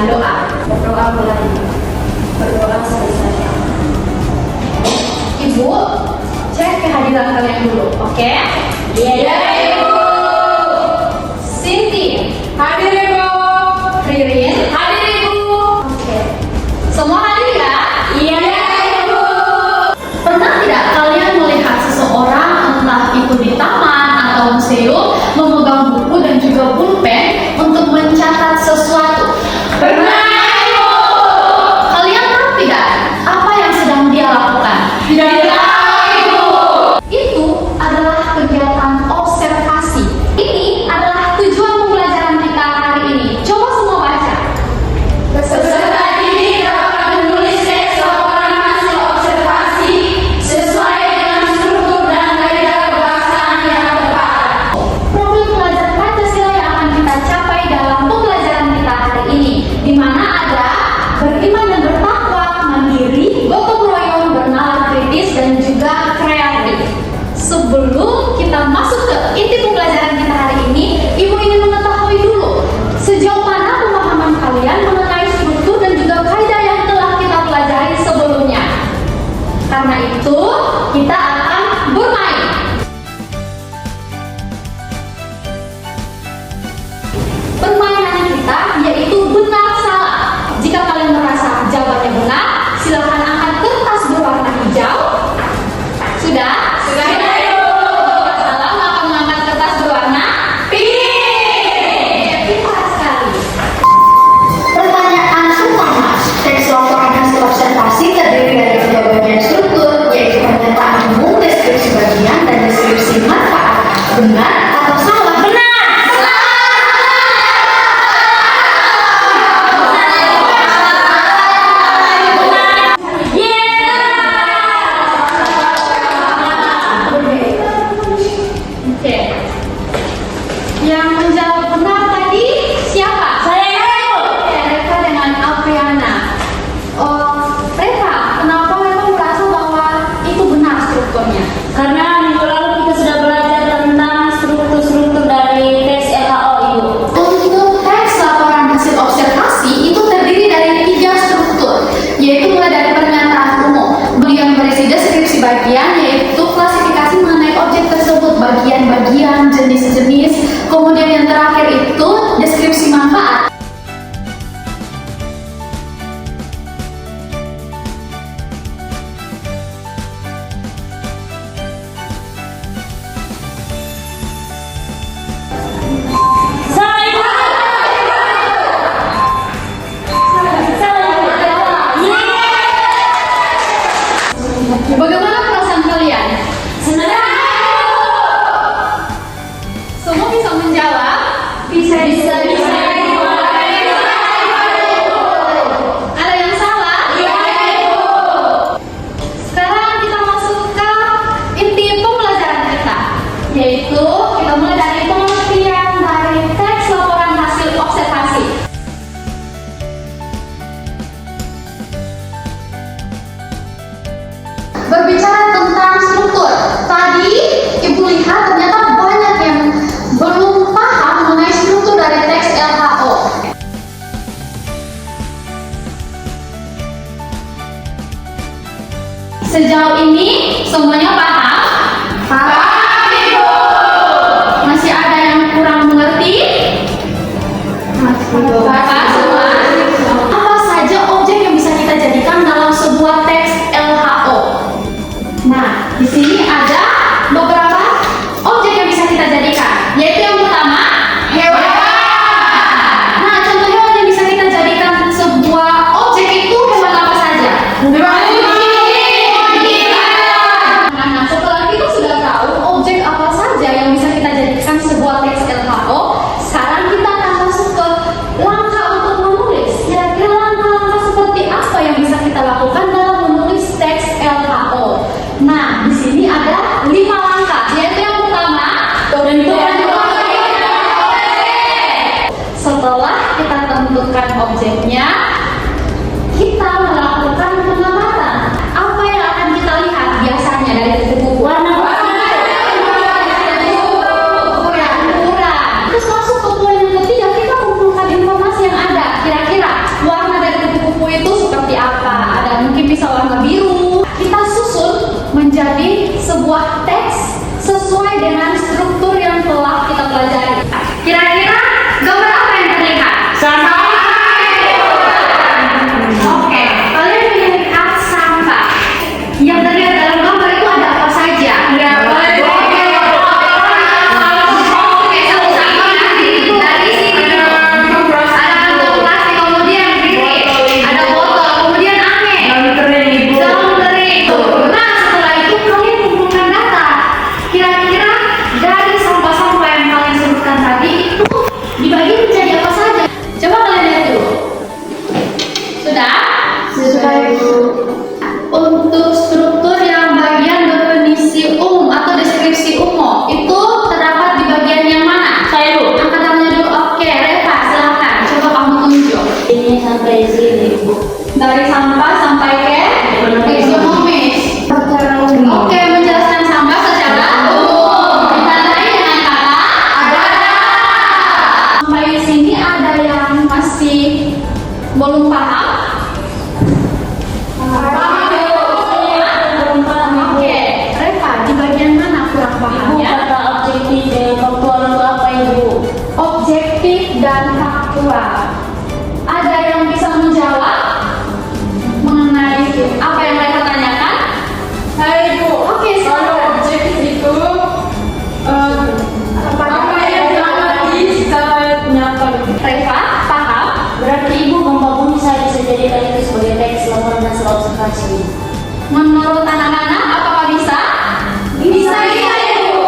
dengan doa. Berdoa mulai. Berdoa selesai. Ibu, cek kehadiran kalian dulu, oke? Iya, Ibu. Cindy, hadir Ibu. Ririn, hadir Ibu. Oke. Semua hadir ya? Iya, Ibu. Pernah tidak kalian melihat seseorang entah itu di taman atau museum memegang buku dan juga pulpen untuk mencatat sesuatu? Pernah, Ibu. Kalian tahu tidak apa yang sedang dia lakukan? Tidak tahu, Ibu. Itu adalah kegiatan observasi. Ini adalah tujuan pembelajaran kita hari ini. Coba semua baca. Peserta didik dapat menulis teks laporan hasil observasi sesuai dengan struktur dan gaya kebahasaan yang tepat. Profil pelajar Pancasila yang akan kita capai dalam pembelajaran kita hari ini, di mana ada beriman dan bertakwa, mandiri, gotong royong, bernalar kritis, dan juga kreatif. Sebelum kita masuk ke inti pembelajaran kita hari ini, Ibu ingin mengetahui dulu sejauh mana pemahaman kalian mengenai struktur dan juga kaidah yang telah kita pelajari sebelumnya. Karena itu, kita akan bermain. Permainan kita yaitu benar salah. Jika kalian merasa jawabannya benar, silakan angkat kertas berwarna hijau. Sudah? Sudah, Ibu. Jika salah, maka mengangkat kertas berwarna pink. Pintar sekali. Pertanyaan pertama, teks laporan hasil observasi terdiri dari tiga bagian struktur, yaitu pernyataan umum, deskripsi bagian, dan deskripsi manfaat. Benar atau salah? Benar! Oke. Yang menjawab benar tadi siapa? Saya, Ibu. Oke, Reva dengan Alfiana. Oh, Reva, kenapa Reva merasa bahwa itu benar strukturnya? Karena minggu lalu kita sudah belajar tentang struktur-struktur dari teks LHO, Ibu. Untuk teks laporan hasil observasi itu terdiri dari tiga struktur, yaitu mulai dari pernyataan umum, yang berisi deskripsi bagian, yaitu klasifikasi mengenai objek tersebut, bagian-bagian, jenis-jenis, kemudian yang terakhir itu deskripsi manfaat. Salah, Ibu. Bagaimana perasaan kalian? Senang. Semua bisa menjawab? Bisa, Ibu. Ada yang salah? Iya, Ibu. Sekarang kita masuk ke inti pembelajaran kita, yaitu kita mulai dari pengertian dari teks laporan hasil observasi. Berbicara tentang struktur, tadi Ibu lihat ternyata banyak yang belum paham mengenai struktur dari teks LHO. Sejauh ini semuanya paham? Paham, Ibu. Masih ada yang kurang mengerti? Paham semua? Apa saja objek yang bisa kita jadikan dalam sebuah teks LHO? Nah, di sini ada beberapa objek yang bisa kita jadikan, yaitu yang pertama, hewan. Nah, contoh hewan yang bisa kita jadikan sebuah objek itu hewan apa saja? Hewan kucing. Nah, setelah kita sudah tahu objek apa saja yang bisa kita jadikan sebuah teks LHO, sekarang kita akan masuk ke langkah untuk menulis. Kira-kira langkah-langkah seperti apa yang bisa kita lakukan dalam menulis teks LHO? Nah, di sini ada 5 langkah, yaitu yang pertama, tentukan objek. Setelah kita tentukan objeknya, kita melakukan pengamatan. Apa yang akan kita lihat biasanya dari buku warna ukuran. Terus masuk ke poin yang ketiga, kita kumpulkan informasi yang ada. Kira-kira izin Ibu. Dari sampah sampai ke ekonomis. Oke, menjelaskan sampah secara umum. Ditandai dengan kata ada. Sampai di sini ada yang masih belum paham? Oke, Reva, di bagian mana kurang Ibu, pahamnya? kata objektif dan faktual itu apa Ibu? Objektif dan faktual. Ada yang bisa menjawab mengenai apa yang mereka tanyakan? Hai Bu, Oke, kalau silakan. objektif itu apa yang diamati secara nyata? Reva, paham? Berarti Ibu gempa bumi saya bisa jadikan itu sebagai teks laporan hasil observasi. Menurut anak-anak, apakah bisa? Bisa, Ibu.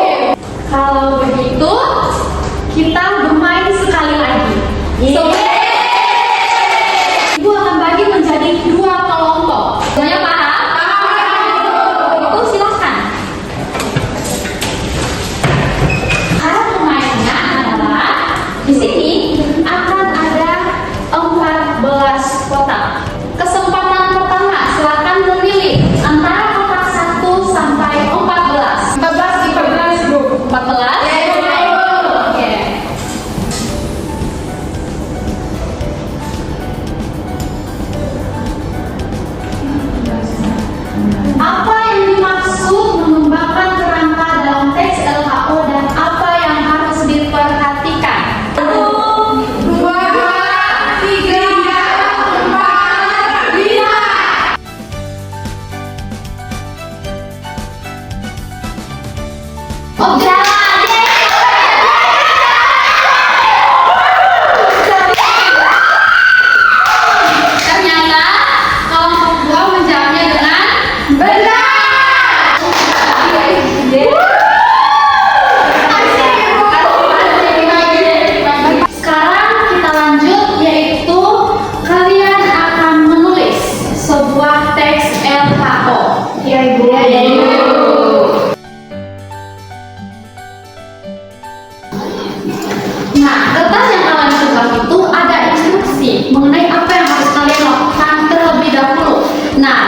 Kalau begitu, kita bermain sekali lagi. Yeay. Ibu akan bagi menjadi 2 kelompok. Semuanya paham? Itu silakan. Cara bermainnya adalah di sini akan ada 14 kotak. Kesempatan pertama, silakan memilih antara kotak 1 sampai 14. 14 Bu. 14? Oke. Apa yang dimaksud mengembangkan kerangka dalam teks LHO dan apa yang harus diperhatikan? 1, 2, 3, 4, 5. Oh, ternyata kelompok 2 menjawabnya dengan benar. Sekarang kita lanjut, yaitu kalian akan menulis sebuah teks LHO. Ya Ibu. Nah, kertas yang kalian buka itu ada instruksi mengenai apa yang harus kalian lakukan terlebih dahulu. Nah,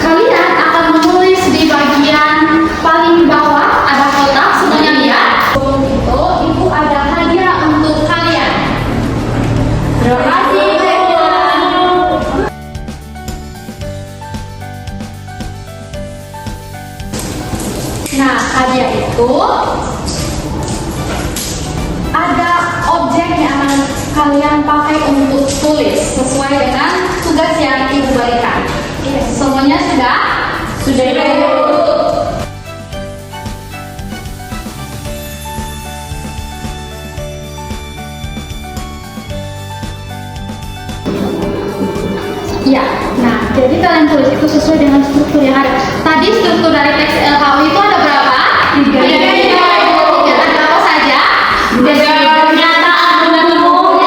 kalian akan menulis di bagian paling bawah ada kotak, semuanya lihat. Sebelum itu, Ibu ada hadiah untuk kalian. Terima kasih Ibu. Nah, hadiah itu ada objek yang akan kalian pakai untuk tulis sesuai dengan tugas yang Ibu berikan. Semuanya sudah? Sudah Ibu. Ya, nah jadi kalian tulis itu sesuai dengan struktur yang ada. Tadi struktur dari teks LHO itu ada berapa? 3. Ada apa saja? Pernyataan umum,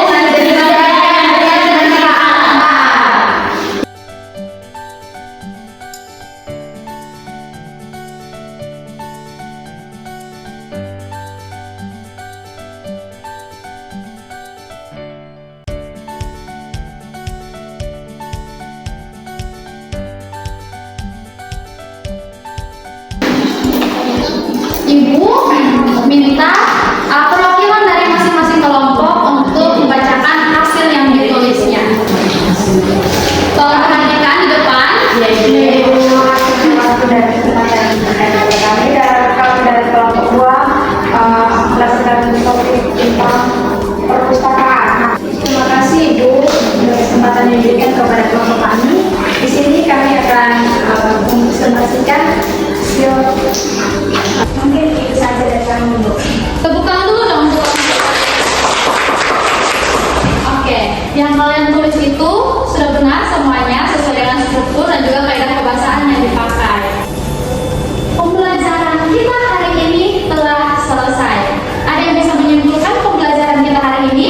Ibu minta perwakilan dari masing-masing kelompok untuk membacakan hasil yang ditulisnya. Tolong perhatikan di depan. Kami dari kelompok 2 berdasarkan topik tentang perpustakaan. Terima kasih Ibu untuk kesempatan yang diberikan kepada kelompok kami. Di sini kami akan mempresentasikan hasil. Mungkin itu saja dari kami Bu. Tepuk tangan dulu dong untuk Oke, yang kalian tulis itu sudah benar semuanya sesuai dengan struktur dan juga kaidah kebahasaan yang dipakai. Pembelajaran kita hari ini telah selesai. Ada yang bisa menyimpulkan pembelajaran kita hari ini?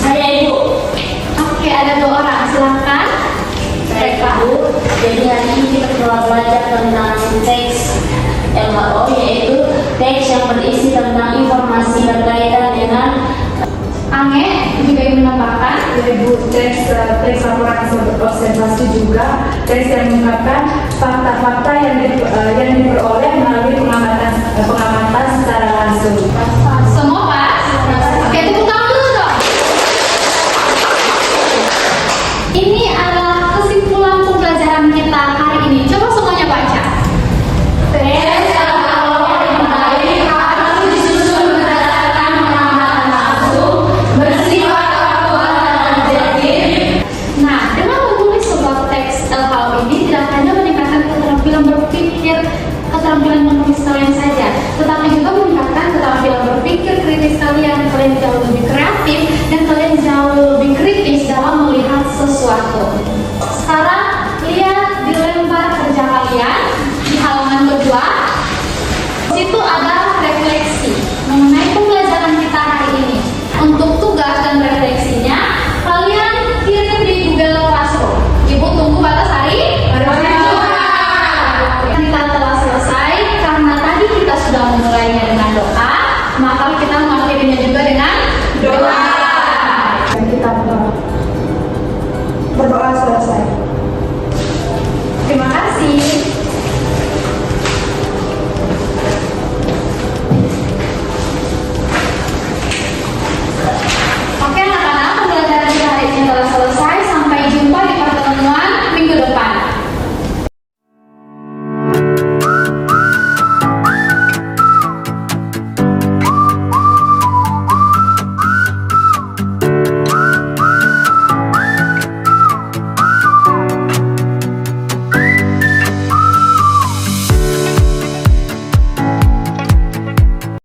Saya Ibu. Oke, ada 2 orang. Silakan. Baik Pak Bu. Jadi hari ini kita telah belajar tentang teks LHO, yaitu teks yang berisi tentang informasi berkaitan dengan Mange juga ingin menambahkan. Ibu, teks laporan observasi juga teks yang mengungkapkan fakta-fakta yang diperoleh melalui pengamatan secara langsung. Semua pas? Oke, tepuk tangan.